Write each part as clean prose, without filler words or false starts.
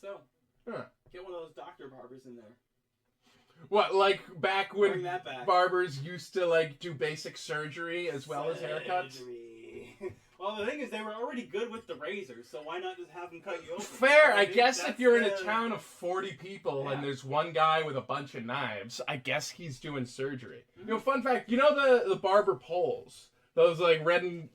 so. Huh. Get one of those doctor barbers in there. What, like back when Bring that back. barbers used to like do basic surgery as well as haircuts? Surgery. Well, the thing is, they were already good with the razors, so why not just have them cut you open? Fair, I think guess if that's you're in the- a town of 40 people and there's one guy with a bunch of knives, I guess he's doing surgery. Mm-hmm. You know, fun fact, you know the barber poles? Those like red and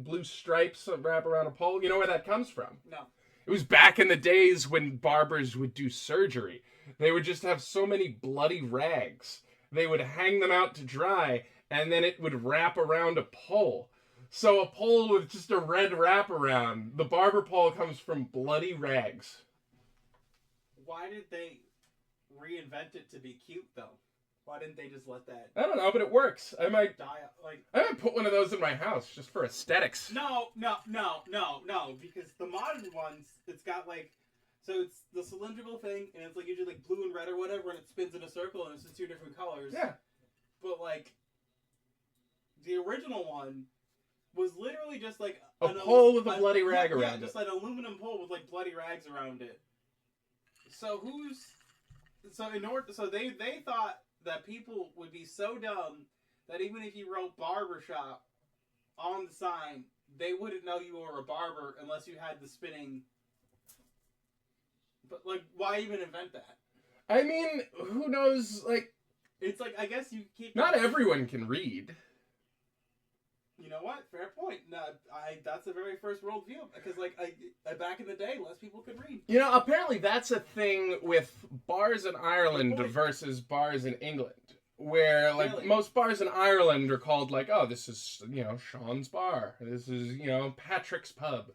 blue stripes that wrap around a pole? You know where that comes from? No. It was back in the days when barbers would do surgery. They would just have so many bloody rags. They would hang them out to dry, and then it would wrap around a pole. So a pole with just a red wraparound. The barber pole comes from bloody rags. Why did they reinvent it to be cute, though? Why didn't they just let that I don't know, but it works. I might die? Like, put one of those in my house just for aesthetics. no, because the modern ones, it's got like, so it's the cylindrical thing, and it's like usually like blue and red or whatever, and it spins in a circle, and it's just two different colors. Yeah. But like, the original one was literally just like A pole with a bloody rag yeah, around it. just like an aluminum pole with like bloody rags around it. So they thought that people would be so dumb that even if you wrote barbershop on the sign, they wouldn't know you were a barber unless you had the spinning. But like, why even invent that? I mean, who knows, like, It's like, I guess you keep. not everyone can read. You know what? Fair point. No, that's the very first world view, because like back in the day, less people could read. You know, apparently that's a thing with bars in Ireland Good point. versus bars in England. Where, like, Really? most bars in Ireland are called, like, oh, this is, you know, Sean's bar. This is, you know, Patrick's pub.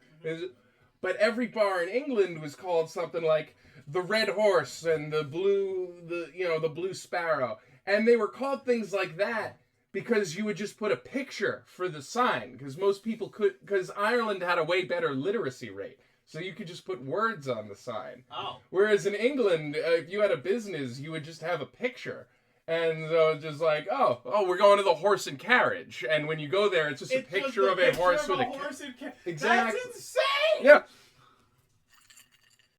But every bar in England was called something like the Red Horse and the Blue Sparrow. And they were called things like that because you would just put a picture for the sign. Because Ireland had a way better literacy rate. So you could just put words on the sign. Oh. Whereas in England, if you had a business, you would just have a picture. And so it's just like, oh, we're going to the Horse and Carriage. And when you go there, it's just a picture of a horse with a horse and carriage. Exactly. That's insane! Yeah.